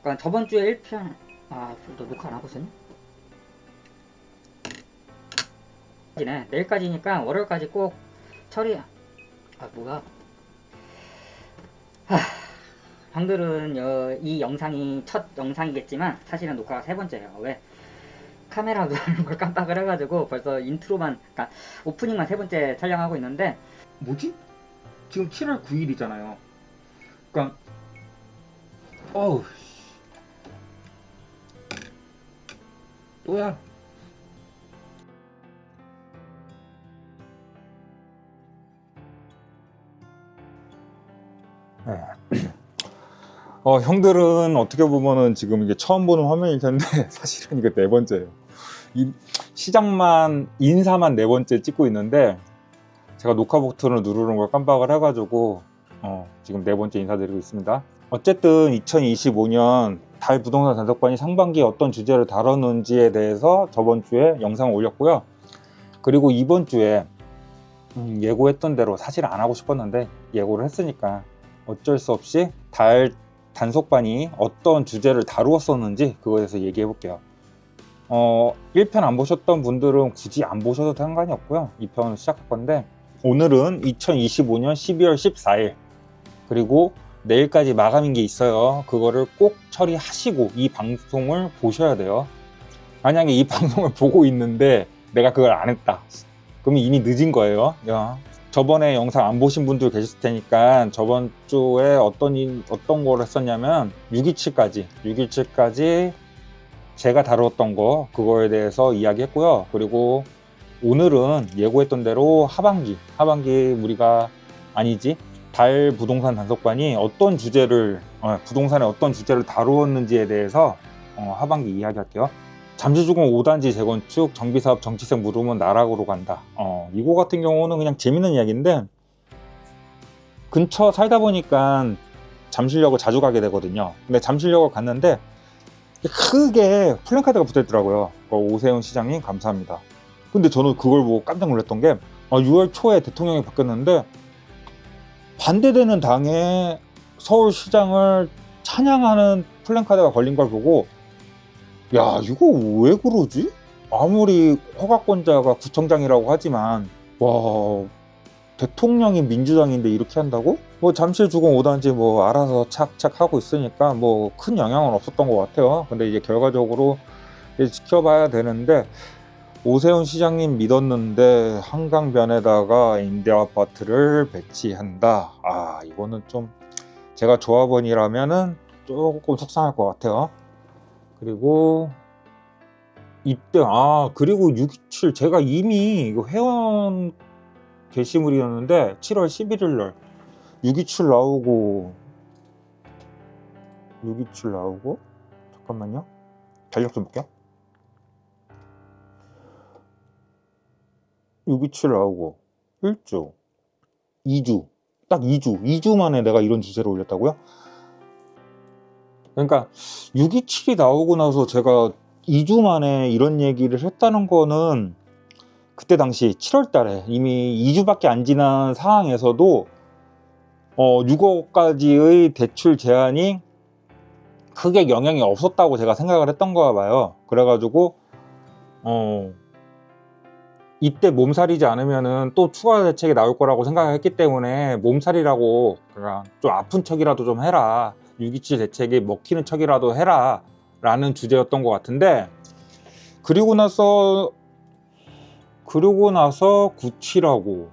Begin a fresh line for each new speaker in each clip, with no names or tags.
그러니까 저번 주에 1편 너 녹화 안 하고 있었니? 내일까지니까 월요일까지 꼭 처리. 뭐야? 형들은 이 영상이 첫 영상이겠지만 사실은 녹화가 세 번째예요. 왜? 카메라 누르는 걸 깜빡을 해가지고 벌써 인트로만, 그러니까 오프닝만 세 번째 촬영하고 있는데, 뭐지? 지금 7월 9일이잖아요. 그러니까 어우 또야.
형들은 어떻게 보면은 지금 이게 처음 보는 화면일 텐데 사실은 이게 네 번째예요. 이 시작만 인사만 네 번째 찍고 있는데 제가 녹화 버튼을 누르는 걸 깜빡을 해가지고 지금 네 번째 인사드리고 있습니다. 어쨌든 2025년 달 부동산 단속반이 상반기에 어떤 주제를 다뤘는지에 대해서 저번 주에 영상을 올렸고요. 그리고 이번 주에 예고했던 대로 사실 안 하고 싶었는데 예고를 했으니까 어쩔 수 없이 달 단속반이 어떤 주제를 다루었었는지 그거에 대해서 얘기해 볼게요. 1편 안 보셨던 분들은 굳이 안 보셔도 상관이 없고요. 2편 시작할 건데, 오늘은 2025년 12월 14일 그리고 내일까지 마감인 게 있어요. 그거를 꼭 처리하시고 이 방송을 보셔야 돼요. 만약에 이 방송을 보고 있는데 내가 그걸 안 했다, 그러면 이미 늦은 거예요. 저번에 영상 안 보신 분들 계실 테니까 저번 주에 어떤 걸 했었냐면 627까지 제가 다루었던 거, 그거에 대해서 이야기했고요. 그리고 오늘은 예고했던 대로 하반기 우리가 달 부동산 단속반이 어떤 주제를 부동산에 어떤 주제를 다루었는지에 대해서 하반기 이야기할게요. 잠시주공 5단지 재건축 정비사업 정치세 물으면 나락으로 간다. 이거 같은 경우는 그냥 재밌는 이야기인데, 근처 살다 보니까 잠실역을 자주 가게 되거든요. 근데 잠실역을 갔는데 크게 플랜카드가 붙어 있더라고요. 오세훈 시장님 감사합니다. 근데 저는 그걸 보고 깜짝 놀랐던 게 6월 초에 대통령이 바뀌었는데 반대되는 당의 서울시장을 찬양하는 플랜카드가 걸린 걸 보고, 야, 이거 왜 그러지? 아무리 허가권자가 구청장이라고 하지만, 와, 대통령이 민주당인데 이렇게 한다고? 잠실주공 5단지 알아서 착착 하고 있으니까 큰 영향은 없었던 것 같아요. 근데 이제 결과적으로 이제 지켜봐야 되는데, 오세훈 시장님 믿었는데 한강변에다가 임대아파트를 배치한다. 이거는 좀 제가 조합원이라면은 조금 속상할 것 같아요. 그리고 입등, 그리고 627 제가 이미 이거 회원 게시물이었는데 7월 11일 날 627 나오고 잠깐만요, 달력 좀 볼게요. 627 나오고 1주 2주 딱 2주 만에 내가 이런 주제를 올렸다고요? 그러니까 627이 나오고 나서 제가 2주 만에 이런 얘기를 했다는 거는 그때 당시 7월 달에 이미 2주밖에 안 지난 상황에서도 6억까지의 대출 제한이 크게 영향이 없었다고 제가 생각을 했던 거야 봐요. 그래가지고 이때 몸살이지 않으면은 또 추가 대책이 나올 거라고 생각했기 때문에 몸살이라고, 그러니까 좀 아픈 척이라도 좀 해라, 627 대책이 먹히는 척이라도 해라 라는 주제였던 것 같은데, 그리고 나서 97하고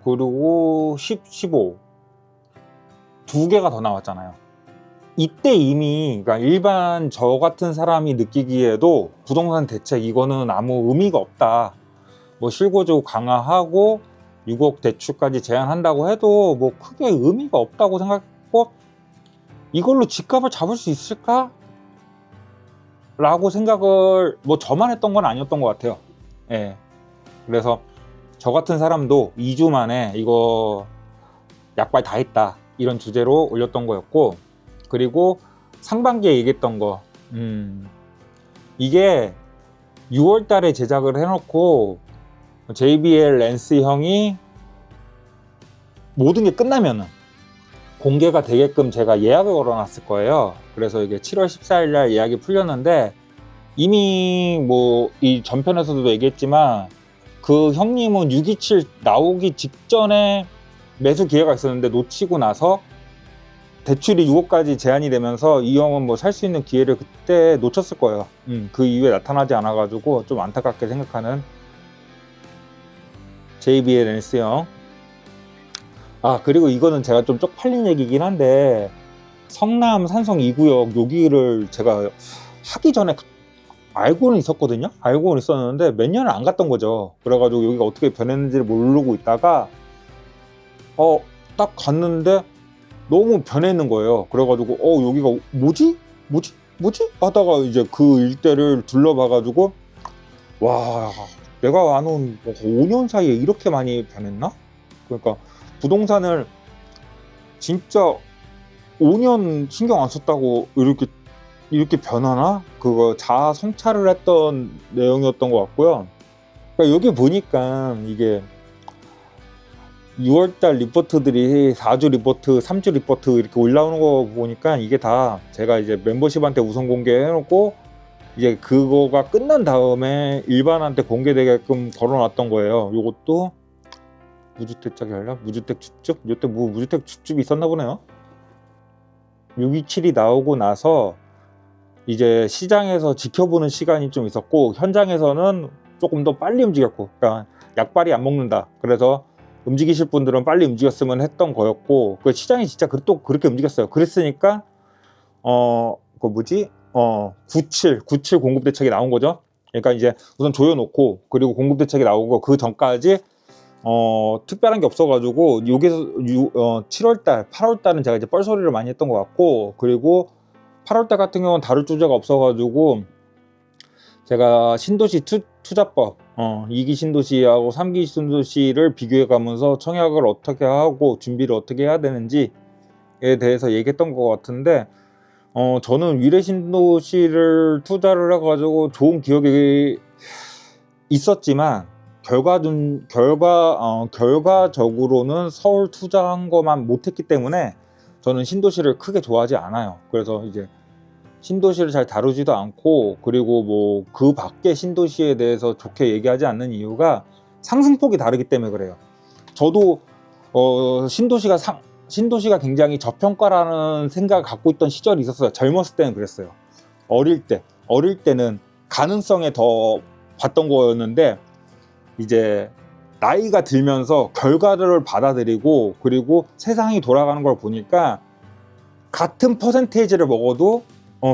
그리고 15 두 개가 더 나왔잖아요. 이때 이미, 그러니까 일반 저 같은 사람이 느끼기에도 부동산 대책 이거는 아무 의미가 없다, 실거주 강화하고 6억 대출까지 제한한다고 해도 크게 의미가 없다고 생각했고, 이걸로 집값을 잡을 수 있을까? 라고 생각을 저만 했던 건 아니었던 것 같아요. 예. 그래서 저 같은 사람도 2주 만에 이거 약발 다 했다 이런 주제로 올렸던 거였고, 그리고 상반기에 얘기했던 거, 이게 6월 달에 제작을 해놓고 JBL 랜스 형이 모든 게 끝나면은 공개가 되게끔 제가 예약을 걸어놨을 거예요. 그래서 이게 7월 14일 날 예약이 풀렸는데 이미 뭐 이 전편에서도 얘기했지만 그 형님은 627 나오기 직전에 매수 기회가 있었는데 놓치고 나서 대출이 6억까지 제한이 되면서 이 형은 뭐 살 수 있는 기회를 그때 놓쳤을 거예요. 그 이후에 나타나지 않아 가지고 좀 안타깝게 생각하는 JBL 렌스 형. 아, 그리고 이거는 제가 좀 쪽팔린 얘기긴 한데 성남 산성 2구역 여기를 제가 하기 전에 알고는 있었거든요. 알고는 있었는데 몇 년을 안 갔던 거죠. 그래가지고 여기가 어떻게 변했는지를 모르고 있다가 딱 갔는데 너무 변해 있는 거예요. 그래가지고 여기가 뭐지 하다가 이제 그 일대를 둘러봐가지고 와, 내가 아는 5년 사이에 이렇게 많이 변했나? 그러니까 부동산을 진짜 5년 신경 안 썼다고 이렇게 변하나? 그거 자아 성찰을 했던 내용이었던 것 같고요. 그러니까 여기 보니까 이게 6월달 리포트들이 4주 리포트, 3주 리포트 이렇게 올라오는 거 보니까 이게 다 제가 이제 멤버십한테 우선 공개해놓고 이제 그거가 끝난 다음에 일반한테 공개되게끔 걸어놨던 거예요. 요것도 무주택자기 하려? 무주택 줍줍? 요때 뭐 무주택 줍줍이 있었나 보네요. 627이 나오고 나서 이제 시장에서 지켜보는 시간이 좀 있었고 현장에서는 조금 더 빨리 움직였고, 그러니까 약발이 안 먹는다. 그래서 움직이실 분들은 빨리 움직였으면 했던 거였고, 그 시장이 진짜 또 그렇게 움직였어요. 그랬으니까 97 공급 대책이 나온 거죠. 그러니까 이제 우선 조여놓고 그리고 공급 대책이 나오고 그 전까지 특별한 게 없어가지고 여기서 7월달, 8월달은 제가 이제 뻘소리를 많이 했던 것 같고, 그리고 8월달 같은 경우는 다룰 주제가 없어가지고 제가 신도시 투자법 2기 신도시하고 3기 신도시를 비교해 가면서 청약을 어떻게 하고 준비를 어떻게 해야 되는지에 대해서 얘기했던 것 같은데, 저는 위례 신도시를 투자를 해가지고 좋은 기억이 있었지만 결과적으로는 서울 투자한 것만 못했기 때문에 저는 신도시를 크게 좋아하지 않아요. 그래서 이제 신도시를 잘 다루지도 않고, 그리고 뭐 그 밖에 신도시에 대해서 좋게 얘기하지 않는 이유가 상승폭이 다르기 때문에 그래요. 저도 신도시가 굉장히 저평가라는 생각을 갖고 있던 시절이 있었어요. 젊었을 때는 그랬어요. 어릴 때는 가능성에 더 봤던 거였는데, 이제 나이가 들면서 결과를 받아들이고 그리고 세상이 돌아가는 걸 보니까 같은 퍼센테이지를 먹어도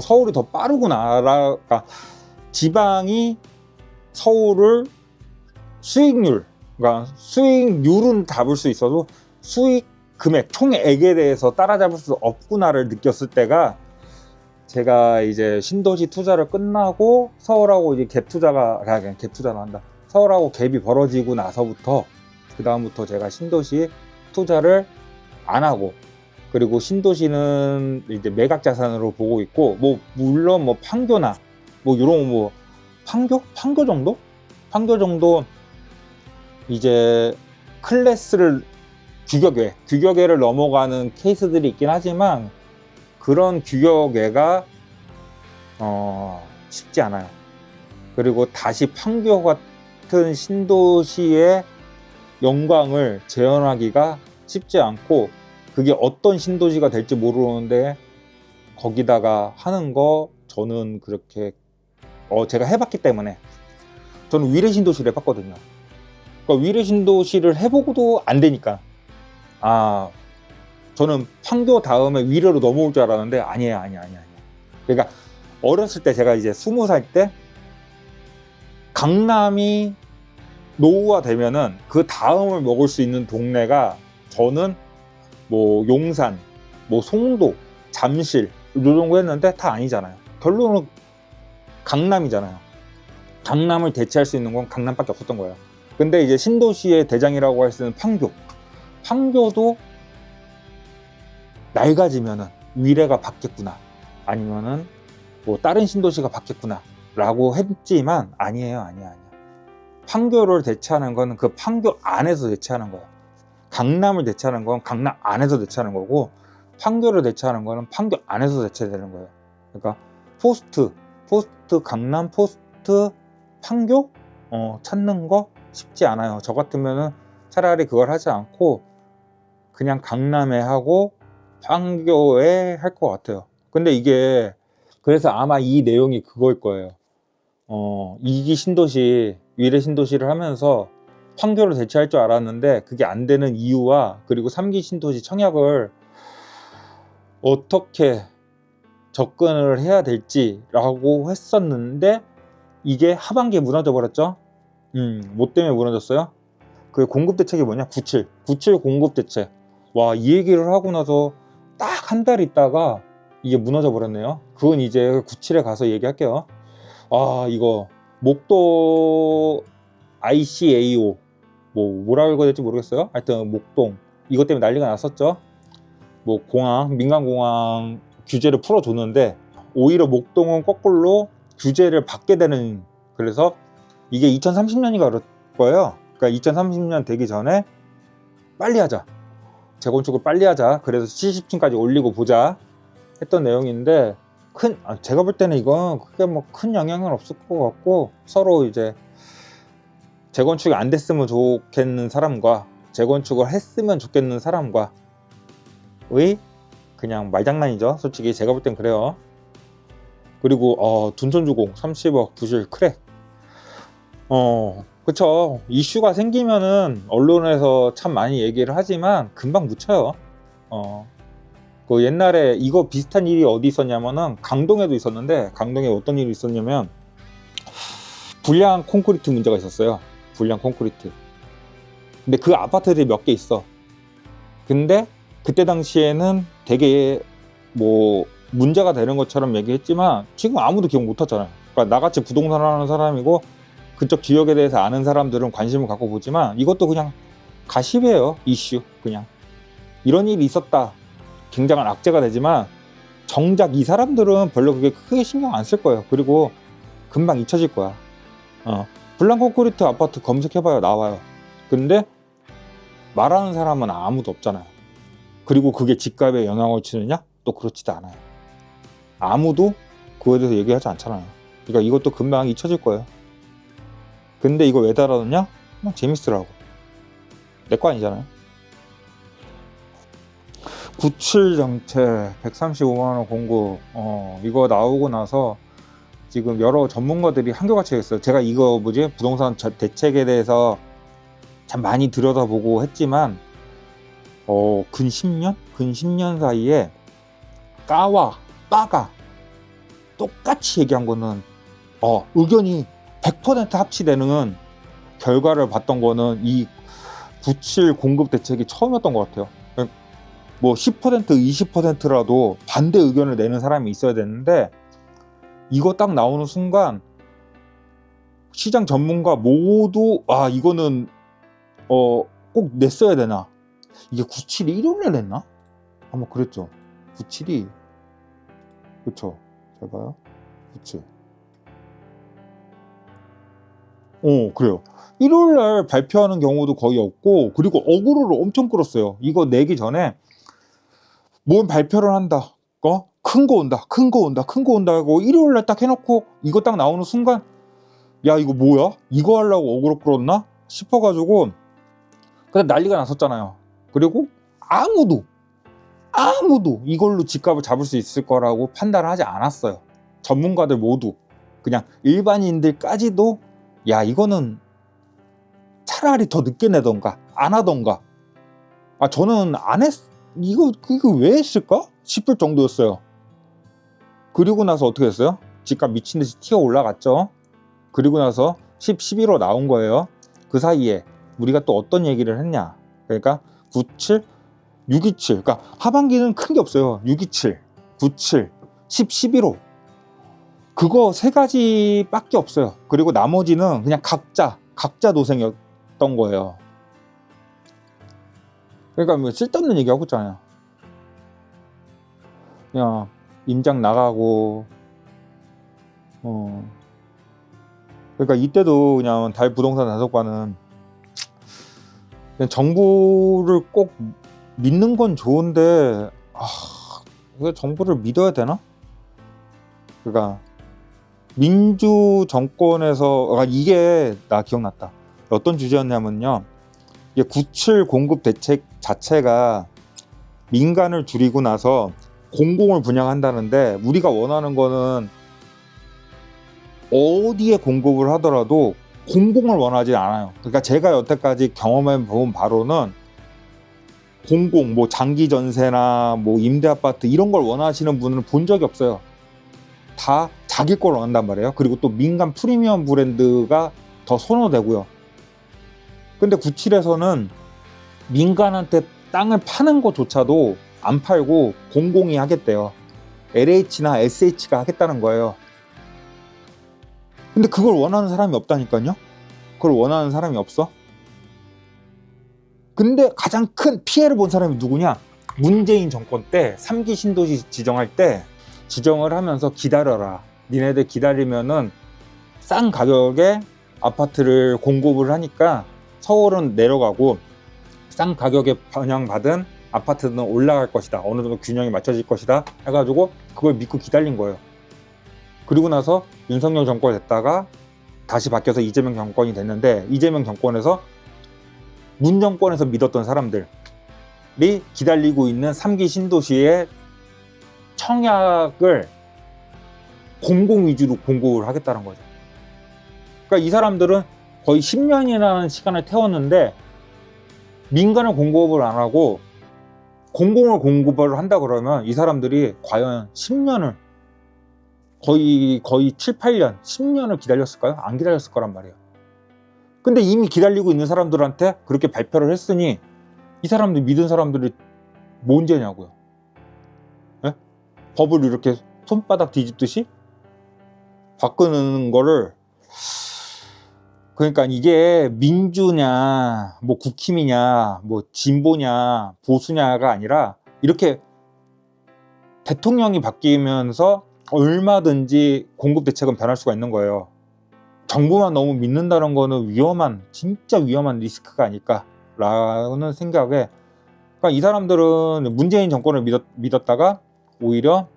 서울이 더 빠르구나. 그러니까 지방이 서울을 그러니까 수익률은 잡을 수 있어도 수익 금액, 총액에 대해서 따라잡을 수 없구나를 느꼈을 때가, 제가 이제 신도시 투자를 끝나고 서울하고 이제 갭투자를 한다. 서울하고 갭이 벌어지고 나서부터 그 다음부터 제가 신도시 투자를 안 하고, 그리고 신도시는 이제 매각 자산으로 보고 있고, 뭐 물론 뭐 판교나 뭐 이런 뭐 판교 정도 이제 클래스를 규격외를 넘어가는 케이스들이 있긴 하지만 그런 규격외가 쉽지 않아요. 그리고 다시 판교 같은 신도시의 영광을 재현하기가 쉽지 않고, 그게 어떤 신도시가 될지 모르는데 거기다가 하는 거 저는 그렇게 제가 해봤기 때문에, 저는 위례 신도시를 해봤거든요. 그러니까 위례 신도시를 해보고도 안 되니까 저는 판교 다음에 위례로 넘어올 줄 알았는데 아니에요. 그러니까 어렸을 때 제가 이제 20살 때 강남이 노후화되면은 그 다음을 먹을 수 있는 동네가, 저는 뭐 용산, 뭐 송도, 잠실 이 정도 했는데 다 아니잖아요. 결론은 강남이잖아요. 강남을 대체할 수 있는 건 강남밖에 없었던 거예요. 근데 이제 신도시의 대장이라고 할 수 있는 판교도 낡아지면은 위례가 바뀌었구나, 아니면은 뭐 다른 신도시가 바뀌었구나 라고 했지만 아니에요. 판교를 대체하는 거는 그 판교 안에서 대체하는 거예요. 강남을 대체하는 건 강남 안에서 대체하는 거고, 판교를 대체하는 거는 판교 안에서 대체되는 거예요. 그러니까 포스트 강남, 포스트 판교 찾는 거 쉽지 않아요. 저 같으면은 차라리 그걸 하지 않고 그냥 강남에 하고 판교에 할 것 같아요. 근데 이게 그래서 아마 이 내용이 그거일 거예요. 2기 신도시, 위례 신도시를 하면서 판교를 대체할 줄 알았는데 그게 안 되는 이유와 그리고 3기 신도시 청약을 어떻게 접근을 해야 될지라고 했었는데 이게 하반기에 무너져 버렸죠. 뭐 때문에 무너졌어요? 그 공급 대책이 뭐냐? 97 공급 대책. 와, 이 얘기를 하고 나서 딱 한 달 있다가 이게 무너져 버렸네요. 그건 이제 97에 가서 얘기할게요. 아, 이거 목도 ICAO 뭐라고 읽어야 될지 모르겠어요. 하여튼 목동 이것 때문에 난리가 났었죠. 뭐 공항, 민간공항 규제를 풀어줬는데 오히려 목동은 거꾸로 규제를 받게 되는, 그래서 이게 2030년인가 그럴 거예요. 그러니까 2030년 되기 전에 빨리 하자, 재건축을 빨리 하자, 그래서 70층까지 올리고 보자 했던 내용인데 제가 볼 때는 이건 크게 뭐 큰 영향은 없을 것 같고, 서로 이제 재건축이 안 됐으면 좋겠는 사람과 재건축을 했으면 좋겠는 사람과의 그냥 말장난이죠. 솔직히 제가 볼 땐 그래요. 그리고 둔촌주공 30억 부실 크랙. 그쵸. 이슈가 생기면은 언론에서 참 많이 얘기를 하지만 금방 묻혀요. 그 옛날에 이거 비슷한 일이 어디 있었냐면은 강동에도 있었는데, 강동에 어떤 일이 있었냐면 불량 콘크리트 문제가 있었어요. 불량 콘크리트. 근데 그 아파트들이 몇 개 있어. 근데 그때 당시에는 되게 뭐 문제가 되는 것처럼 얘기했지만 지금 아무도 기억 못 하잖아요. 그러니까 나같이 부동산을 하는 사람이고 그쪽 지역에 대해서 아는 사람들은 관심을 갖고 보지만 이것도 그냥 가십이에요. 이슈. 그냥 이런 일이 있었다, 굉장한 악재가 되지만 정작 이 사람들은 별로 그게 크게 신경 안 쓸 거예요. 그리고 금방 잊혀질 거야. 불량 콘크리트 아파트 검색해봐요. 나와요. 근데 말하는 사람은 아무도 없잖아요. 그리고 그게 집값에 영향을 주느냐? 또 그렇지도 않아요. 아무도 그거에 대해서 얘기하지 않잖아요. 그러니까 이것도 금방 잊혀질 거예요. 근데 이거 왜 달아놓냐? 그냥 재밌으라고. 내 거 아니잖아요. 97 정책 135만원 공급, 이거 나오고 나서 지금 여러 전문가들이 한결같이 했어요. 제가 이거 부동산 대책에 대해서 참 많이 들여다보고 했지만 근 10년 사이에 까와 빠가 똑같이 얘기한 거는 의견이 100% 합치되는 결과를 봤던 거는 이 97 공급 대책이 처음이었던 것 같아요. 뭐 10% 20%라도 반대 의견을 내는 사람이 있어야 되는데 이거 딱 나오는 순간 시장 전문가 모두 이거는 꼭 냈어야 되나? 이게 97이 일요일에 냈나? 아마 그랬죠. 97이 그쵸? 잘 봐요. 97. 그래요. 일요일날 발표하는 경우도 거의 없고, 그리고 어그로를 엄청 끌었어요. 이거 내기 전에 뭔 발표를 한다. 큰 거 온다. 큰 거 온다. 큰 거 온다 하고 일요일날 딱 해놓고 이거 딱 나오는 순간 야, 이거 뭐야? 이거 하려고 어그로 끌었나? 싶어가지고 그냥 난리가 났었잖아요. 그리고 아무도 이걸로 집값을 잡을 수 있을 거라고 판단을 하지 않았어요. 전문가들 모두. 그냥 일반인들까지도 야, 이거는 차라리 더 늦게 내던가 안 하던가. 저는 안 했, 이거 왜 했을까 싶을 정도였어요. 그리고 나서 어떻게 됐어요? 집값 미친듯이 튀어 올라갔죠. 그리고 나서 11호 나온 거예요. 그 사이에 우리가 또 어떤 얘기를 했냐. 그러니까 97, 627. 그러니까 하반기는 큰 게 없어요. 627, 97, 11호. 그거 세 가지밖에 없어요. 그리고 나머지는 그냥 각자 노생이었던 거예요. 그러니까 뭐 쓸데없는 얘기하고 있잖아요. 그냥 임장 나가고 그러니까 이때도 그냥 달 부동산 단속반은 그냥 정부를 꼭 믿는 건 좋은데 이거 정부를 믿어야 되나? 그러니까 민주 정권에서 이게 나 기억났다. 어떤 주제였냐면요. 이게 97 공급 대책 자체가 민간을 줄이고 나서 공공을 분양한다는데 우리가 원하는 거는 어디에 공급을 하더라도 공공을 원하지 않아요. 그러니까 제가 여태까지 경험해 본 바로는 공공, 뭐 장기 전세나 뭐 임대 아파트 이런 걸 원하시는 분은 본 적이 없어요. 다 자기 걸 원한단 말이에요. 그리고 또 민간 프리미엄 브랜드가 더 선호되고요. 근데 97에서는 민간한테 땅을 파는 것조차도 안 팔고 공공이 하겠대요. LH나 SH가 하겠다는 거예요. 근데 그걸 원하는 사람이 없다니까요. 그걸 원하는 사람이 없어. 근데 가장 큰 피해를 본 사람이 누구냐? 문재인 정권 때 3기 신도시 지정할 때 지정을 하면서 기다려라. 니네들 기다리면은 싼 가격에 아파트를 공급을 하니까 서울은 내려가고 싼 가격에 반영받은 아파트는 올라갈 것이다. 어느 정도 균형이 맞춰질 것이다. 해가지고 그걸 믿고 기다린 거예요. 그리고 나서 윤석열 정권이 됐다가 다시 바뀌어서 이재명 정권이 됐는데 이재명 정권에서 문 정권에서 믿었던 사람들이 기다리고 있는 3기 신도시의 청약을 공공 위주로 공급을 하겠다는 거죠. 그러니까 이 사람들은 거의 10년이라는 시간을 태웠는데 민간을 공급을 안 하고 공공을 공급을 한다 그러면 이 사람들이 과연 10년을 거의 7, 8년, 10년을 기다렸을까요? 안 기다렸을 거란 말이에요. 근데 이미 기다리고 있는 사람들한테 그렇게 발표를 했으니 이 사람들 믿은 사람들이 뭔 죄냐고요. 네? 법을 이렇게 손바닥 뒤집듯이 바꾸는 거를, 그러니까 이게 민주냐 뭐 국힘이냐 뭐 진보냐 보수냐가 아니라 이렇게 대통령이 바뀌면서 얼마든지 공급 대책은 변할 수가 있는 거예요. 정부만 너무 믿는다는 거는 진짜 위험한 리스크가 아닐까라는 생각에, 그러니까 이 사람들은 문재인 정권을 믿었다가 오히려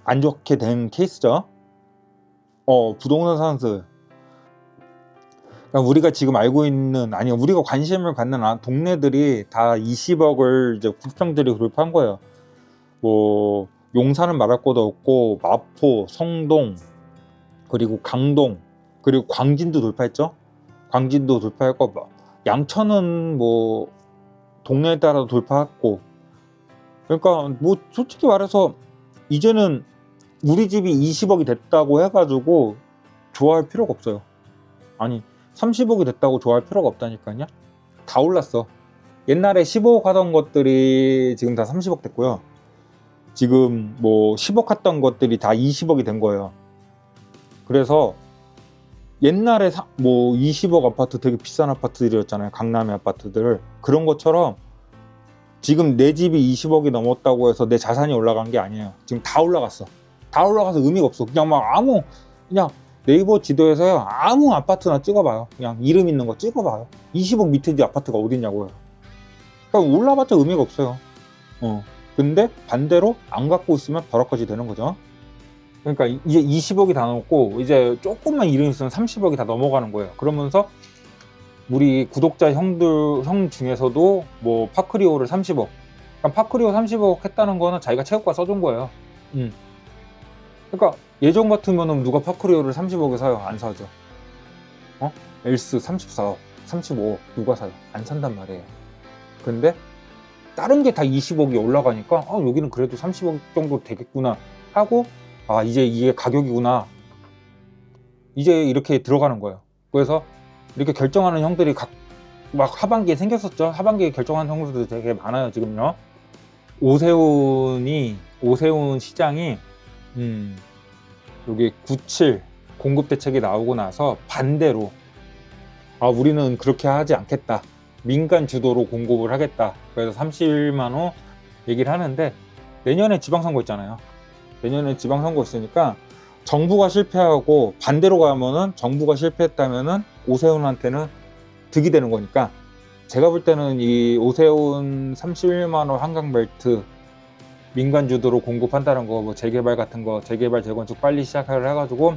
안 좋게 된 케이스죠. 부동산 상승. 그러니까 우리가 지금 알고 있는, 우리가 관심을 갖는 동네들이 다 20억을 이제 국평들이 돌파한 거예요. 뭐 용산은 말할 것도 없고 마포, 성동, 그리고 강동, 그리고 광진도 돌파했죠. 광진도 돌파했고 양천은 뭐 동네에 따라 돌파했고, 그러니까 뭐 솔직히 말해서 이제는 우리 집이 20억이 됐다고 해가지고 좋아할 필요가 없어요. 30억이 됐다고 좋아할 필요가 없다니까요. 다 올랐어. 옛날에 15억 하던 것들이 지금 다 30억 됐고요. 지금 뭐 10억 했던 것들이 다 20억이 된 거예요. 그래서 옛날에 뭐 20억 아파트 되게 비싼 아파트들이었잖아요. 강남의 아파트들. 그런 것처럼 지금 내 집이 20억이 넘었다고 해서 내 자산이 올라간 게 아니에요. 지금 다 올라갔어. 다 올라가서 의미가 없어. 그냥 그냥 네이버 지도에서요, 아무 아파트나 찍어봐요. 그냥 이름 있는 거 찍어봐요. 20억 밑에 아파트가 어딨냐고요. 그러니까 올라봤자 의미가 없어요. 근데 반대로 안 갖고 있으면 벼락까지 되는 거죠. 그러니까 이제 20억이 다 넘고 이제 조금만 이름 있으면 30억이 다 넘어가는 거예요. 그러면서 우리 구독자 형 중에서도 뭐 파크리오를 30억, 그러니까 파크리오 30억 했다는 거는 자기가 체육관 써준 거예요. 그러니까 예전 같으면은 누가 파크리오를 30억에 사요? 안 사죠. 엘스 34억, 35억 누가 사요? 안 산단 말이에요. 근데 다른 게 다 20억이 올라가니까 여기는 그래도 30억 정도 되겠구나 하고, 이제 이게 가격이구나, 이제 이렇게 들어가는 거예요. 그래서 이렇게 결정하는 형들이 막 하반기에 생겼었죠. 하반기에 결정하는 형들도 되게 많아요 지금요. 오세훈 시장이 여기 97 공급 대책이 나오고 나서 반대로 우리는 그렇게 하지 않겠다, 민간 주도로 공급을 하겠다, 그래서 30만 호 얘기를 하는데, 내년에 지방선거 있잖아요. 내년에 지방선거 있으니까 정부가 실패하고 반대로 가면은, 정부가 실패했다면은 오세훈한테는 득이 되는 거니까 제가 볼 때는 이 오세훈 31만 원 한강 벨트 민간 주도로 공급한다는 거, 뭐 재개발 같은 거, 재개발 재건축 빨리 시작을 해가지고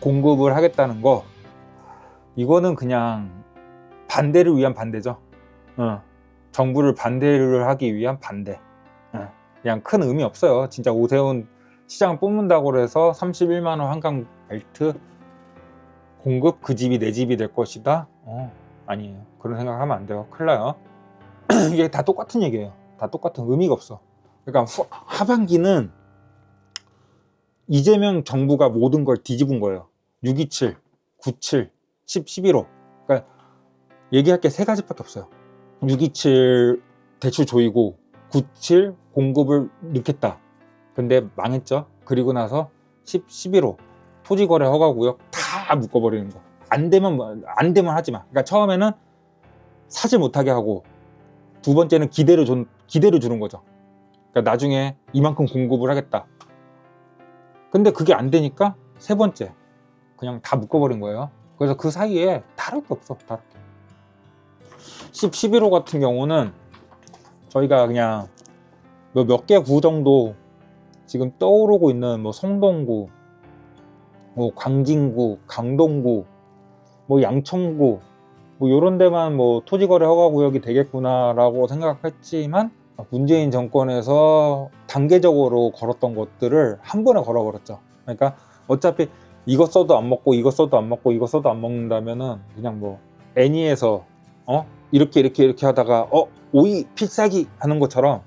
공급을 하겠다는 거, 이거는 그냥 반대를 위한 반대죠. 정부를 반대를 하기 위한 반대. 그냥 큰 의미 없어요. 진짜 오세훈 시장을 뽑는다고 해서 31만 원 한강 벨트 공급 그 집이 내 집이 될 것이다. 아니에요. 그런 생각하면 안 돼요. 큰일 나요. 이게 다 똑같은 얘기예요. 다 똑같은, 의미가 없어. 그러니까 하반기는 이재명 정부가 모든 걸 뒤집은 거예요. 627, 97, 10, 11호. 그러니까 얘기할 게 세 가지밖에 없어요. 627 대출 조이고 97 공급을 넣겠다. 근데 망했죠. 그리고 나서 10, 11호 토지거래 허가구역 다 묶어버리는 거. 안 되면 하지 마. 그러니까 처음에는 사지 못하게 하고, 두 번째는 기대를 주는 거죠. 그러니까 나중에 이만큼 공급을 하겠다. 근데 그게 안 되니까 세 번째 그냥 다 묶어버린 거예요. 그래서 그 사이에 다를 게 없어. 다를 게. 10, 11호 같은 경우는 저희가 그냥 몇 개 구 정도 지금 떠오르고 있는, 뭐 성동구, 뭐 광진구, 강동구, 뭐 양천구, 뭐 요런 데만 뭐 토지거래 허가구역이 되겠구나라고 생각했지만, 문재인 정권에서 단계적으로 걸었던 것들을 한 번에 걸어버렸죠. 그러니까 어차피 이거 써도 안 먹고 이거 써도 안 먹고 이거 써도 안 먹는다면은 그냥 뭐 애니에서 이렇게 하다가 오이 필살기 하는 것처럼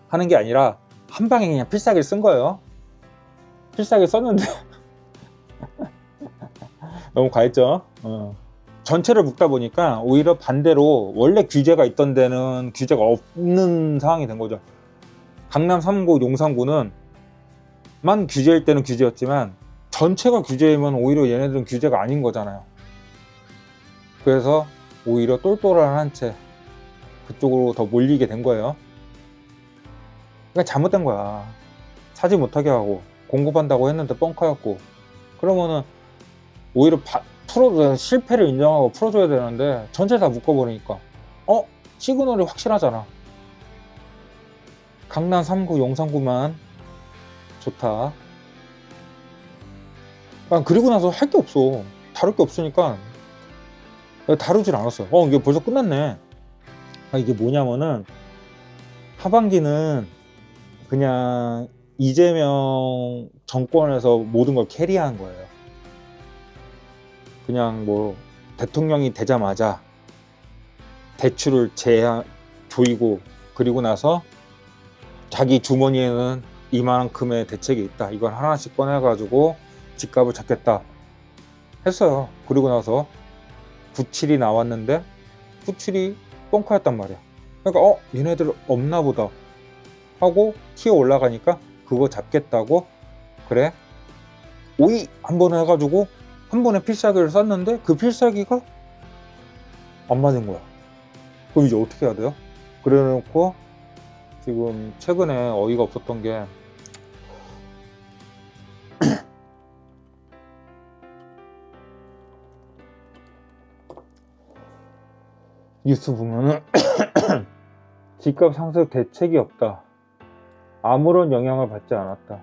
하는 게 아니라 한 방에 그냥 필살기를 쓴 거예요. 필살기를 썼는데 너무 과했죠. 전체를 묶다 보니까 오히려 반대로 원래 규제가 있던 데는 규제가 없는 상황이 된 거죠. 강남 3구, 용산구는 만 규제일 때는 규제였지만 전체가 규제이면 오히려 얘네들은 규제가 아닌 거잖아요. 그래서 오히려 똘똘한 한 채 그쪽으로 더 몰리게 된 거예요. 그러니까 잘못된 거야. 사지 못하게 하고 공급한다고 했는데 뻥카였고, 그러면은 오히려 실패를 인정하고 풀어줘야 되는데 전체 다 묶어버리니까 시그널이 확실하잖아. 강남 3구, 용산구만 좋다. 그리고 나서 할 게 없어. 다룰 게 없으니까 다루질 않았어요. 이게 벌써 끝났네. 이게 뭐냐면은 하반기는 그냥 이재명 정권에서 모든 걸 캐리한 거예요. 그냥 뭐 대통령이 되자마자 대출을 조이고, 그리고 나서 자기 주머니에는 이만큼의 대책이 있다, 이걸 하나씩 꺼내가지고 집값을 잡겠다 했어요. 그리고 나서 97이 나왔는데 97이 뻥카였단 말이야. 그러니까 얘네들 없나 보다 하고 튀어 올라가니까 그거 잡겠다고, 그래 오이 한 번 해가지고 한 번에 필살기를 쐈는데 그 필살기가 안 맞은 거야. 그럼 이제 어떻게 해야 돼요? 그래 놓고 지금 최근에 어이가 없었던 게 뉴스 보면은 집값 상승 대책이 없다. 아무런 영향을 받지 않았다.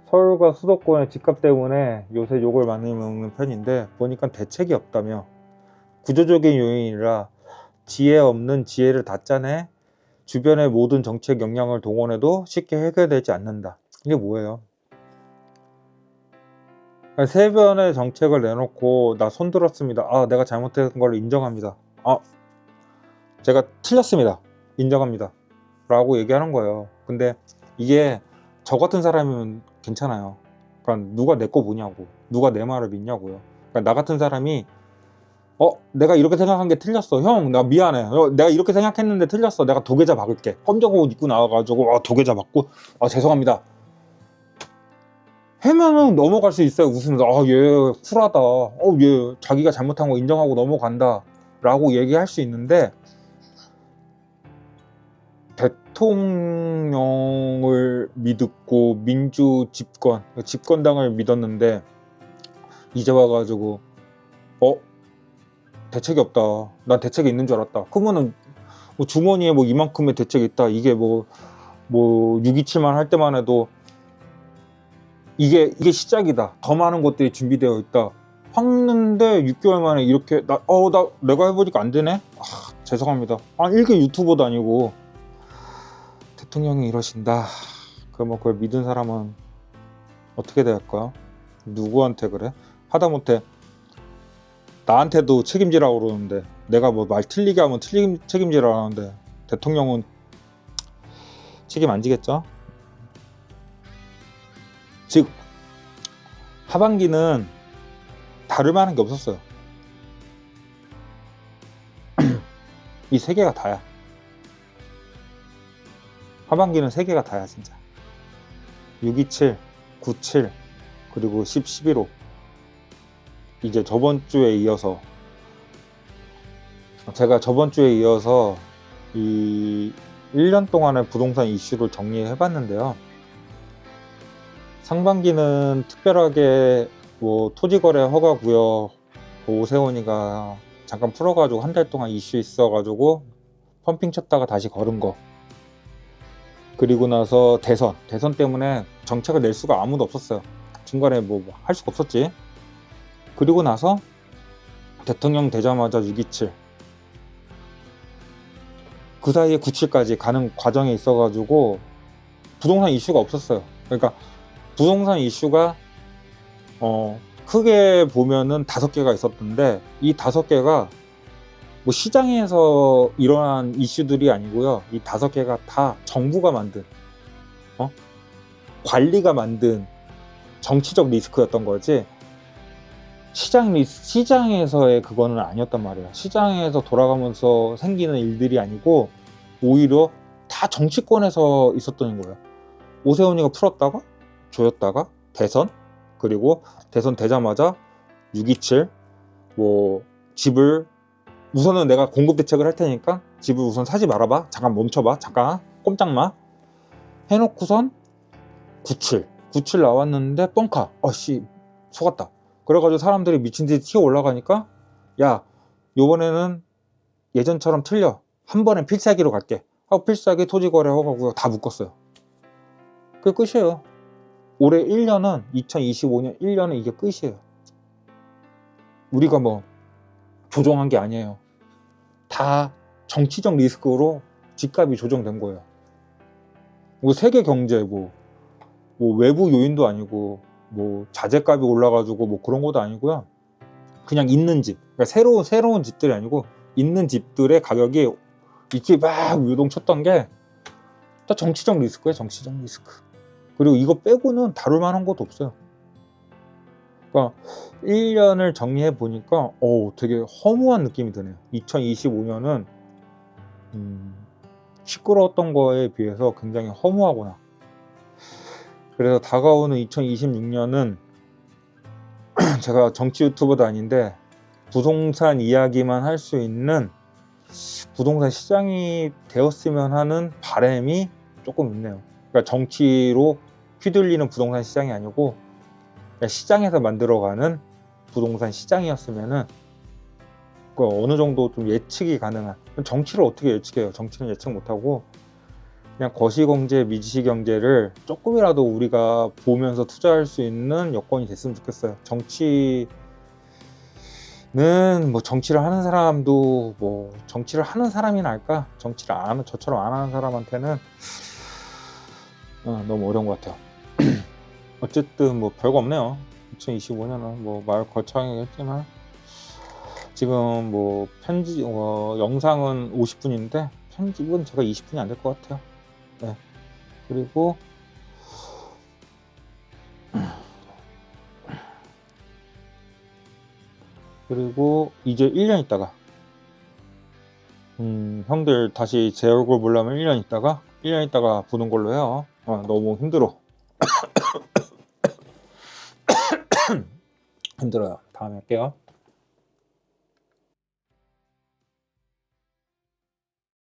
서울과 수도권의 집값 때문에 요새 욕을 많이 먹는 편인데, 보니까 대책이 없다며, 구조적인 요인이라 지혜 없는 지혜를 다 짜내 주변의 모든 정책 역량을 동원해도 쉽게 해결되지 않는다. 이게 뭐예요? 세 변의 정책을 내놓고 나 손들었습니다. 내가 잘못한 걸 인정합니다. 제가 틀렸습니다. 인정합니다. 라고 얘기하는 거예요. 근데 이게 저 같은 사람이면 괜찮아요. 그러니까 누가 내 거 보냐고, 누가 내 말을 믿냐고요. 그러니까 나 같은 사람이 내가 이렇게 생각한 게 틀렸어. 형, 나 미안해. 내가 이렇게 생각했는데 틀렸어. 내가 도계자 박을게. 검정 옷 입고 나와가지고 도계자 박고 죄송합니다 하면은 넘어갈 수 있어요. 웃으면서 얘 쿨하다. 얘 자기가 잘못한 거 인정하고 넘어간다 라고 얘기할 수 있는데, 대통령을 믿고 민주 집권당을 믿었는데 이제 와가지고 대책이 없다. 난 대책이 있는 줄 알았다. 그러면은 뭐 주머니에 뭐 이만큼의 대책이 있다. 이게 뭐 627만 할 때만 해도 이게 시작이다. 더 많은 것들이 준비되어 있다. 했는데 6개월 만에 이렇게 내가 해보니까 안 되네. 죄송합니다. 1개 유튜버도 아니고 대통령이 이러신다. 그러면 그걸 믿은 사람은 어떻게 될까? 누구한테 그래? 하다못해 나한테도 책임지라고 그러는데, 내가 뭐 말 틀리게 하면 책임지라고 하는데 대통령은 책임 안 지겠죠? 즉 하반기는 다를 만한 게 없었어요. 이 세 개가 다야. 하반기는 세 개가 다야 진짜. 627, 97 그리고 10, 11호. 이제 저번 주에 이어서 제가 저번 주에 이어서 이 1년 동안의 부동산 이슈를 정리해 봤는데요. 상반기는 특별하게 뭐 토지거래 허가구역 오세훈이가 잠깐 풀어가지고 한 달 동안 이슈 있어가지고 펌핑 쳤다가 다시 걸은 거, 그리고 나서 대선 때문에 정책을 낼 수가 아무도 없었어요. 중간에 뭐 할 수가 없었지. 그리고 나서 대통령 되자마자 627, 그 사이에 97까지 가는 과정에 있어가지고 부동산 이슈가 없었어요. 그러니까 부동산 이슈가 크게 보면은 5개가 있었던데, 이 5개가 뭐 시장에서 일어난 이슈들이 아니고요. 이 5개가 다 정부가 만든 관리가 만든 정치적 리스크였던 거지, 시장에서의 그거는 아니었단 말이에요. 시장에서 돌아가면서 생기는 일들이 아니고 오히려 다 정치권에서 있었던 거예요. 오세훈이가 풀었다가 조였다가 대선, 그리고 대선 되자마자 627 뭐 집을 우선은 내가 공급 대책을 할 테니까 집을 우선 사지 말아봐, 잠깐 멈춰봐, 잠깐 꼼짝마 해놓고선 97 나왔는데 뻥카, 속았다. 그래가지고 사람들이 미친듯이 튀어 올라가니까, 야 요번에는 예전처럼 틀려, 한 번에 필살기로 갈게 하고 필살기 토지거래 허가구역 다 묶었어요. 그게 끝이에요. 올해 1년은 2025년 1년은 이게 끝이에요. 우리가 뭐 조정한 게 아니에요. 다 정치적 리스크로 집값이 조정된 거예요. 뭐 세계 경제 뭐 외부 요인도 아니고 뭐 자재값이 올라가지고 뭐 그런 것도 아니고요. 그냥 있는 집, 그러니까 새로운 집들이 아니고 있는 집들의 가격이 이렇게 막 유동쳤던 게 다 정치적 리스크예요. 정치적 리스크. 그리고 이거 빼고는 다룰 만한 것도 없어요. 그러니까 1년을 정리해 보니까 되게 허무한 느낌이 드네요. 2025년은 시끄러웠던 거에 비해서 굉장히 허무하구나. 그래서 다가오는 2026년은 제가 정치 유튜버도 아닌데 부동산 이야기만 할 수 있는 부동산 시장이 되었으면 하는 바람이 조금 있네요. 그러니까 정치로 휘둘리는 부동산 시장이 아니고 시장에서 만들어가는 부동산 시장이었으면은 어느 정도 좀 예측이 가능한. 정치를 어떻게 예측해요? 정치는 예측 못하고 그냥 거시경제, 미시경제를 조금이라도 우리가 보면서 투자할 수 있는 여건이 됐으면 좋겠어요. 정치는 뭐 정치를 하는 사람도 뭐 정치를 하는 사람이나 할까? 정치를 안 하는, 저처럼 안 하는 사람한테는 너무 어려운 것 같아요. 어쨌든 뭐 별거 없네요. 2025년은 뭐 말 거창하게 했지만 지금 뭐 영상은 50분인데 편집은 제가 20분이 안 될 것 같아요. 네. 그리고 이제 1년 있다가 형들 다시 제 얼굴 보려면 1년 있다가 보는 걸로 해요. 너무 힘들어. 힘들어요. 다음에 할게요.